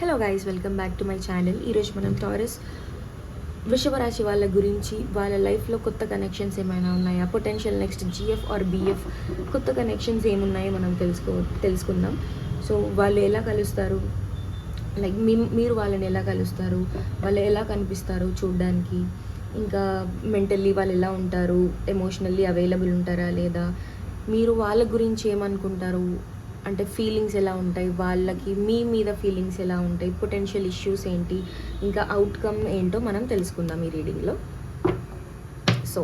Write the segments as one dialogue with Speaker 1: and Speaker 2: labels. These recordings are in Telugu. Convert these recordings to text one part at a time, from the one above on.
Speaker 1: Hello guys, welcome back to my channel. ఈరోజు మనం టారస్ వృషభ రాశి వాళ్ళ గురించి, వాళ్ళ లైఫ్లో కొత్త కనెక్షన్స్ ఏమైనా ఉన్నాయా, potential next GF or BF కొత్త కనెక్షన్స్ ఏమున్నాయో మనం తెలుసుకుందాం. సో వాళ్ళు ఎలా కలుస్తారు, లైక్ మీరు వాళ్ళని ఎలా కలుస్తారు, వాళ్ళు ఎలా కనిపిస్తారు చూడడానికి, ఇంకా మెంటల్లీ వాళ్ళు ఎలా ఉంటారు, ఎమోషనల్లీ అవైలబుల్ ఉంటారా లేదా, మీరు వాళ్ళ గురించి ఏమనుకుంటారు, అంటే ఫీలింగ్స్ ఎలా ఉంటాయి వాళ్ళకి, మీ మీద ఫీలింగ్స్ ఎలా ఉంటాయి, పొటెన్షియల్ ఇష్యూస్ ఏంటి, ఇంకా అవుట్కమ్ ఏంటో మనం తెలుసుకుందాం ఈ రీడింగ్లో. సో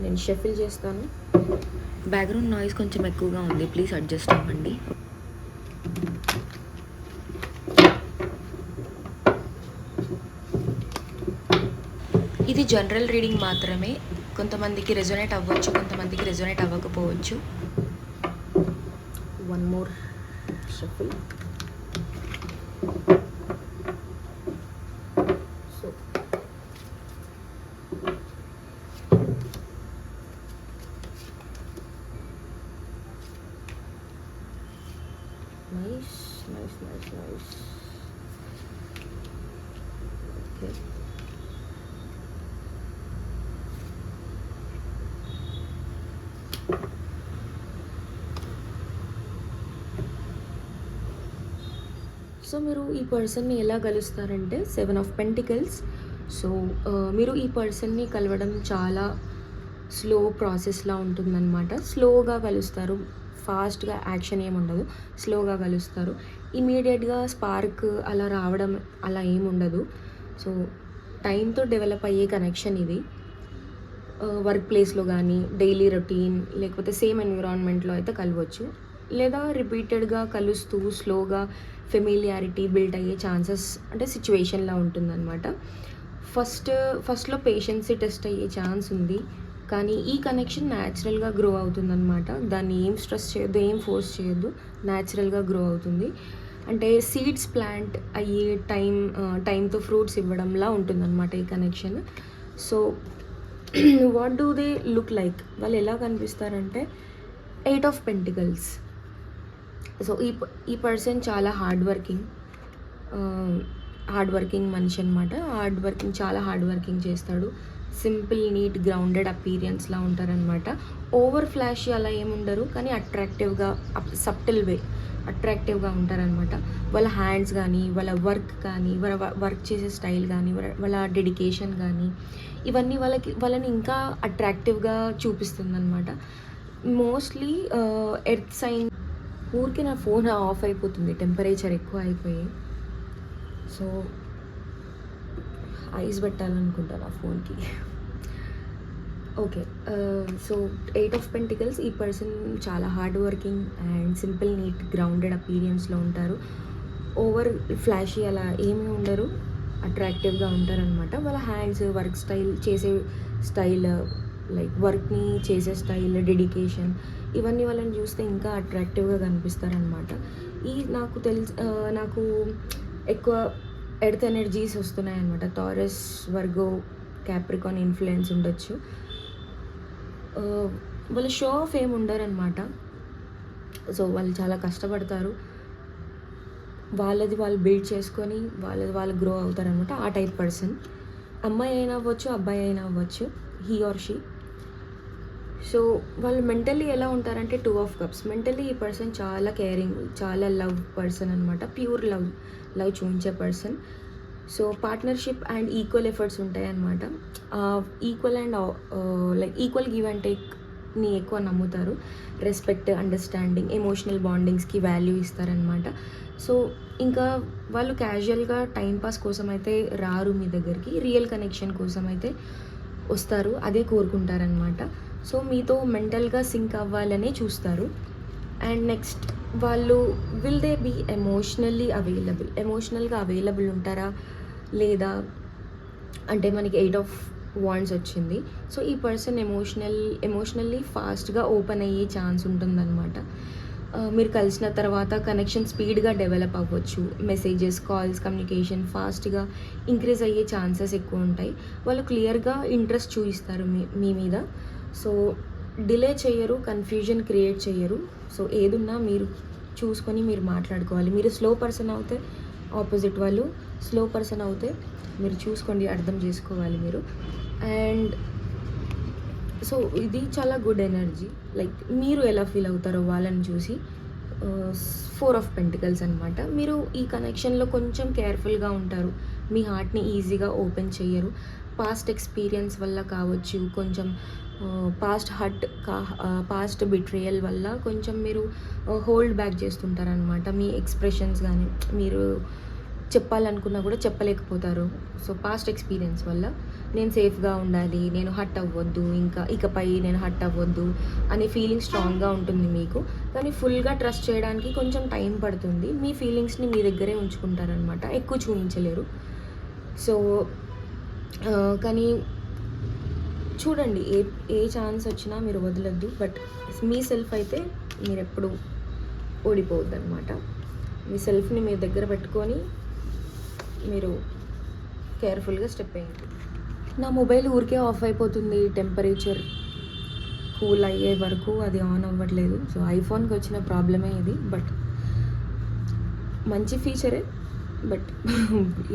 Speaker 1: నేను షఫిల్ చేస్తాను. బ్యాక్గ్రౌండ్ నాయిస్ కొంచెం ఎక్కువగా ఉంది, ప్లీజ్ అడ్జస్ట్ అవ్వండి. ఇది జనరల్ రీడింగ్ మాత్రమే, కొంతమందికి రెజొనేట్ అవ్వచ్చు, కొంతమందికి రెజొనేట్ అవ్వకపోవచ్చు. One more shuffle. So nice. Okay. So మీరు ఈ పర్సన్ని ఎలా కలుస్తారంటే 7 of Pentacles. సో మీరు ఈ పర్సన్ని కలవడం చాలా స్లో ప్రాసెస్లా ఉంటుందన్నమాట. స్లోగా కలుస్తారు, ఫాస్ట్గా యాక్షన్ ఏమి ఉండదు, స్లోగా కలుస్తారు. ఇమీడియట్గా స్పార్క్ అలా రావడం అలా ఏమి ఉండదు. సో టైంతో డెవలప్ అయ్యే కనెక్షన్ ఇది. వర్క్ ప్లేస్లో కానీ, డైలీ రొటీన్, లేకపోతే సేమ్ ఎన్విరాన్మెంట్లో అయితే కలవచ్చు, లేదా రిపీటెడ్గా కలుస్తూ స్లోగా ఫెమిలియారిటీ బిల్డ్ అయ్యే ఛాన్సెస్, అంటే సిచ్యువేషన్లా ఉంటుందన్నమాట. ఫస్ట్లో పేషెన్సీ టెస్ట్ అయ్యే ఛాన్స్ ఉంది, కానీ ఈ కనెక్షన్ న్యాచురల్గా గ్రో అవుతుందన్నమాట. దాన్ని ఏం స్ట్రెస్ చేయొద్దు, ఏం ఫోర్స్ చేయొద్దు, న్యాచురల్గా గ్రో అవుతుంది. అంటే సీడ్స్ ప్లాంట్ అయ్యే టైంతో ఫ్రూట్స్ ఇవ్వడంలా ఉంటుందన్నమాట ఈ connection. So what do they look like, వాళ్ళు ఎలా కనిపిస్తారంటే 8 of Pentacles. సో ఈ పర్సన్ చాలా హార్డ్ వర్కింగ్ మనిషి అనమాట. చాలా హార్డ్ వర్కింగ్ చేస్తాడు. సింపుల్, నీట్, గ్రౌండెడ్ అపీరియన్స్లా ఉంటారనమాట. ఓవర్ ఫ్లాష్ అలా ఏముండరు, కానీ అట్రాక్టివ్గా, సబ్టిల్ వే అట్రాక్టివ్గా ఉంటారనమాట. వాళ్ళ హ్యాండ్స్ కానీ, వాళ్ళ వర్క్ కానీ, వర్క్ చేసే స్టైల్ కానీ, వాళ్ళ డెడికేషన్ కానీ, ఇవన్నీ వాళ్ళని ఇంకా అట్రాక్టివ్గా చూపిస్తుందన్నమాట. Mostly earth sign. ఊరికి నా ఫోన్ ఆఫ్ అయిపోతుంది, టెంపరేచర్ ఎక్కువ అయిపోయి. సో ఐస్ పెట్టాలనుకుంటా నా ఫోన్కి. ఓకే. సో 8 of Pentacles, ఈ పర్సన్ చాలా hard working and simple, neat, grounded అపీరియన్స్లో ఉంటారు. ఓవర్ ఫ్లాషీ అలా ఏమీ ఉండరు, అట్రాక్టివ్గా ఉంటారనమాట. వాళ్ళ హ్యాండ్స్, వర్క్ స్టైల్, చేసే స్టైల్, లైక్ వర్క్ని చేసే స్టైల్, డెడికేషన్, ఇవన్నీ వాళ్ళని చూస్తే ఇంకా అట్రాక్టివ్గా కనిపిస్తారనమాట. నాకు ఎక్కువ ఎర్త్ ఎనర్జీస్ వస్తున్నాయి అనమాట. టారస్, వర్గో, క్యాప్రికాన్ ఇన్ఫ్లుయెన్స్ ఉండొచ్చు. వాళ్ళు షో ఆఫ్ ఏమి ఉండరనమాట. సో వాళ్ళు చాలా కష్టపడతారు, వాళ్ళది వాళ్ళు బిల్డ్ చేసుకొని వాళ్ళు గ్రో అవుతారనమాట. ఆ టైప్ పర్సన్ అమ్మాయి అయినా అవ్వచ్చు, అబ్బాయి అయినా అవ్వచ్చు, హీ ఆర్ షీ. సో వాళ్ళు మెంటల్లీ ఎలా ఉంటారంటే 2 of Cups. మెంటల్లీ ఈ పర్సన్ చాలా కేరింగ్, చాలా లవ్ పర్సన్ అనమాట. ప్యూర్ లవ్ చూపించే person. So partnership and equal efforts ఉంటాయన్నమాట. Equal and like equal give and టేక్ని ఎక్కువ నమ్ముతారు. రెస్పెక్ట్, అండర్స్టాండింగ్, ఎమోషనల్ బాండింగ్స్కి వాల్యూ ఇస్తారనమాట. సో ఇంకా వాళ్ళు క్యాజువల్గా టైంపాస్ కోసం అయితే రారు మీ దగ్గరికి, రియల్ కనెక్షన్ కోసం అయితే వస్తారు, అదే కోరుకుంటారనమాట. సో మీతో మెంటల్గా సింక్ అవ్వాలనే చూస్తారు. అండ్ నెక్స్ట్, వాళ్ళు విల్ దే బీ ఎమోషనల్గా అవైలబుల్ ఉంటారా లేదా అంటే మనకి 8 of Wands వచ్చింది. సో ఈ పర్సన్ ఎమోషనల్లీ ఫాస్ట్గా ఓపెన్ అయ్యే ఛాన్స్ ఉంటుందన్నమాట. మీరు కలిసిన తర్వాత కనెక్షన్ స్పీడ్గా డెవలప్ అవ్వచ్చు. మెసేజెస్, కాల్స్, కమ్యూనికేషన్ ఫాస్ట్గా ఇంక్రీజ్ అయ్యే ఛాన్సెస్ ఎక్కువ ఉంటాయి. వాళ్ళు క్లియర్గా ఇంట్రెస్ట్ చూపిస్తారు మీ మీద. సో డిలే చేయరు, కన్ఫ్యూజన్ క్రియేట్ చేయరు. సో ఏదున్నా మీరు చూసుకొని మీరు మాట్లాడుకోవాలి. మీరు స్లో పర్సన్ అయితే ఆపోజిట్ వాళ్ళు స్లో పర్సన్ అవుతే మీరు చూసుకోండి, అర్థం చేసుకోవాలి మీరు. అండ్ సో ఇది చాలా గుడ్ ఎనర్జీ. లైక్ మీరు ఎలా ఫీల్ అవుతారో వాళ్ళని చూసి. 4 ఆఫ్ పెంటికల్స్ అనమాట. మీరు ఈ కనెక్షన్‌లో కొంచెం కేర్‌ఫుల్‌గా ఉంటారు. మీ హార్ట్‌ని ఈజీగా ఓపెన్ చెయ్యరు. పాస్ట్ ఎక్స్‌పీరియన్స్ వల్ల కావచ్చు, కొంచెం పాస్ట్ బిట్రేయల్ వల్ల కొంచెం మీరు హోల్డ్ బ్యాక్ చేస్తుంటారనమాట. మీ ఎక్స్‌ప్రెషన్స్ గానీ, మీరు చెప్పాలనుకున్నా కూడా చెప్పలేకపోతారు. సో పాస్ట్ ఎక్స్‌పీరియన్స్ వల్ల నేను సేఫ్‌గా ఉండాలి, నేను హర్ట్ అవ్వద్దు, ఇకపై నేను హర్ట్ అవ్వద్దు అనే ఫీలింగ్ స్ట్రాంగ్‌గా ఉంటుంది మీకు. కానీ ఫుల్‌గా ట్రస్ట్ చేయడానికి కొంచెం టైం పడుతుంది. మీ ఫీలింగ్స్‌ని మీ దగ్గరే ఉంచుకుంటారనమాట, ఎక్కువ చూయించలేరు. సో కానీ చూడండి, ఏ ఏ ఛాన్స్ వచ్చినా మీరు వదలొద్దు. బట్ మీ సెల్ఫ్ అయితే మీరెప్పుడు ఓడిపోవద్దనమాట. మీ సెల్ఫ్‌ని మీ దగ్గర పెట్టుకొని మీరు కేర్‌ఫుల్‌గా స్టెప్ వేయండి. నా మొబైల్ ఊరికే ఆఫ్ అయిపోతుంది. టెంపరేచర్ కూల్ అయ్యే వరకు అది ఆన్ అవ్వట్లేదు. సో ఐఫోన్‌కి వచ్చిన ప్రాబ్లమే ఇది. బట్ మంచి ఫీచరే. బట్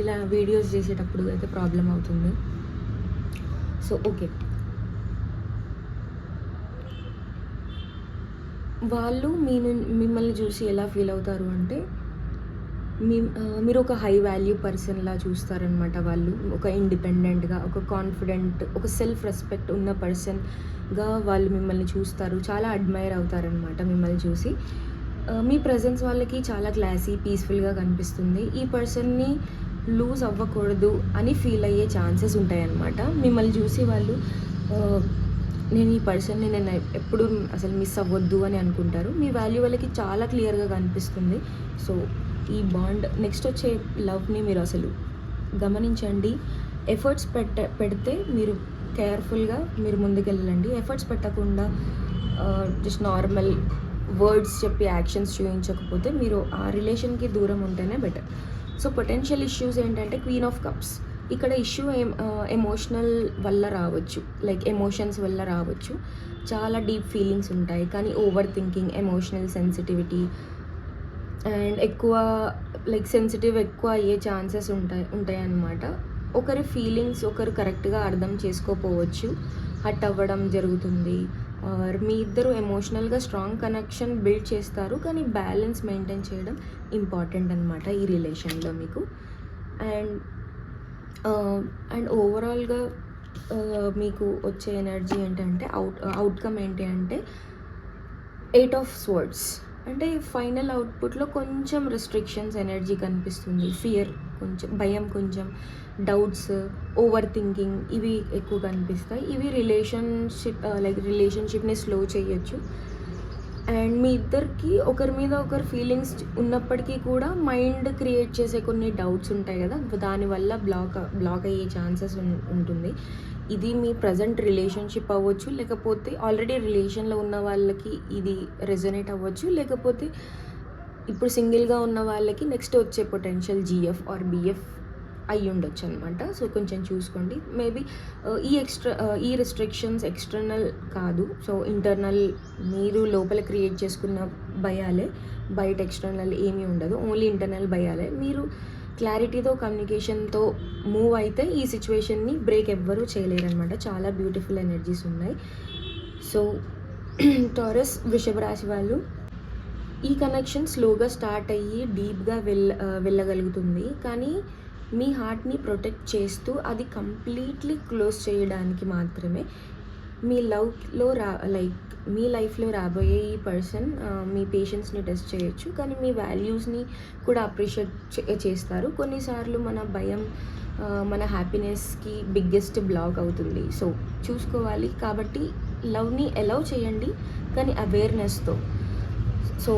Speaker 1: ఇలా వీడియోస్ చేసేటప్పుడు అయితే ప్రాబ్లమ్ అవుతుంది. So okay. వాళ్ళు మిమ్మల్ని చూసి ఎలా ఫీల్ అవుతారు అంటే, మీరు ఒక హై వాల్యూ పర్సన్‌లా చూస్తారనమాట వాళ్ళు. ఒక ఇండిపెండెంట్‌గా, ఒక కాన్ఫిడెంట్, ఒక సెల్ఫ్ రెస్పెక్ట్ ఉన్న పర్సన్‌గా వాళ్ళు మిమ్మల్ని చూస్తారు. చాలా అడ్మైర్ అవుతారనమాట మిమ్మల్ని చూసి. మీ ప్రెజెన్స్ వాళ్ళకి చాలా క్లాసీ, పీస్‌ఫుల్‌గా కనిపిస్తుంది. ఈ పర్సన్‌ని లూజ్ అవ్వకూడదు అని ఫీల్ అయ్యే ఛాన్సెస్ ఉంటాయన్నమాట. మిమ్మల్ని చూసి వాళ్ళు నేను ఈ పర్సన్‌ని నేను ఎప్పుడు అసలు మిస్ అవ్వద్దు అని అనుకుంటారు. మీ వాల్యూ వాళ్ళకి చాలా క్లియర్‌గా కనిపిస్తుంది. సో ఈ బాండ్ నెక్స్ట్ వచ్చే లవ్‌ని మీరు అసలు గమనించండి. ఎఫర్ట్స్ పెడితే మీరు కేర్‌ఫుల్‌గా మీరు ముందుకెళ్ళండి. ఎఫర్ట్స్ పెట్టకుండా జస్ట్ నార్మల్ వర్డ్స్ చెప్పి యాక్షన్స్ చూయించకపోతే మీరు ఆ రిలేషన్‌కి దూరం ఉంటేనే బెటర్. సో పొటెన్షియల్ ఇష్యూస్ ఏంటంటే క్వీన్ ఆఫ్ కప్స్. ఇక్కడ ఇష్యూ ఎమోషనల్ వల్ల రావచ్చు. లైక్ ఎమోషన్స్ వల్ల రావచ్చు. చాలా డీప్ ఫీలింగ్స్ ఉంటాయి. కానీ over thinking, emotional sensitivity and ఎక్కువ లైక్ సెన్సిటివ్ ఎక్కువ అయ్యే ఛాన్సెస్ ఉంటాయన్నమాట. ఒకరి ఫీలింగ్స్ ఒకరు కరెక్ట్‌గా అర్థం చేసుకోకపోవచ్చు. హర్ట్ అవ్వడం జరుగుతుంది. ఆర్ మీ ఇద్దరు ఎమోషనల్‌గా స్ట్రాంగ్ కనెక్షన్ బిల్డ్ చేస్తారు. కానీ బ్యాలెన్స్ మెయింటైన్ చేయడం ఇంపార్టెంట్ అనమాట ఈ రిలేషన్‌లో మీకు. అండ్ అండ్ ఓవరాల్‌గా మీకు వచ్చే ఎనర్జీ ఏంటంటే అవుట్‌కమ్ ఏంటి అంటే 8 ఆఫ్ స్వర్డ్స్. అంటే ఫైనల్ అవుట్‌పుట్‌లో కొంచెం రిస్ట్రిక్షన్స్ ఎనర్జీ కనిపిస్తుంది. ఫియర్ కొంచెం, భయం కొంచెం, డౌట్స్, ఓవర్ థింకింగ్ ఇవి ఎక్కువ కనిపిస్తాయి. ఇవి రిలేషన్‌షిప్‌ని స్లో చేయొచ్చు. అండ్ మీ ఇద్దరికి ఒకరి మీద ఒకరు ఫీలింగ్స్ ఉన్నప్పటికీ కూడా మైండ్ క్రియేట్ చేసే కొన్ని డౌట్స్ ఉంటాయి కదా, దానివల్ల బ్లాక్ అయ్యే ఛాన్సెస్ ఉంటుంది. ఇది మీ ప్రజెంట్ రిలేషన్షిప్ అవ్వచ్చు, లేకపోతే ఆల్రెడీ రిలేషన్లో ఉన్న వాళ్ళకి ఇది రెజొనేట్ అవ్వచ్చు, లేకపోతే ఇప్పుడు సింగిల్గా ఉన్న వాళ్ళకి నెక్స్ట్ వచ్చే పొటెన్షియల్ జీఎఫ్ ఆర్ బిఎఫ్ అయ్యి ఉండొచ్చు అనమాట. సో కొంచెం చూసుకోండి. మేబీ ఈ రెస్ట్రిక్షన్స్ ఎక్స్టర్నల్ కాదు. సో ఇంటర్నల్ మీరు లోపల క్రియేట్ చేసుకున్న భయాలే, బయట ఎక్స్టర్నల్ ఏమీ ఉండదు. ఓన్లీ ఇంటర్నల్ భయాలే. మీరు క్లారిటీతో, కమ్యూనికేషన్తో మూవ్ అయితే ఈ సిచ్యువేషన్ని బ్రేక్ ఎవ్వరూ చేయలేరనమాట. చాలా బ్యూటిఫుల్ ఎనర్జీస్ ఉన్నాయి. సో టారస్, వృషభ రాశి వాళ్ళు ఈ కనెక్షన్ స్లోగా స్టార్ట్ అయ్యి డీప్గా వెళ్ళగలుగుతుంది. కానీ మీ హార్ట్ని ప్రొటెక్ట్ చేస్తూ అది కంప్లీట్లీ క్లోజ్ చేయడానికి మాత్రమే. మీ మీ లైఫ్లో రాబోయే ఈ పర్సన్ మీ పేషెన్స్ని టెస్ట్ చేయొచ్చు, కానీ మీ వాల్యూస్ని కూడా అప్రిషియేట్ చేస్తారు. కొన్నిసార్లు మన భయం మన హ్యాపీనెస్కి బిగ్గెస్ట్ బ్లాక్ అవుతుంది. సో చూసుకోవాలి. కాబట్టి లవ్ని అలౌ చేయండి, కానీ అవేర్నెస్తో. So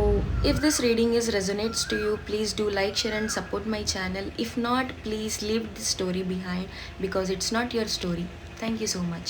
Speaker 1: if this reading resonates to you, please do like, share and support my channel. If not, please leave the story behind because it's not your story. Thank you so much.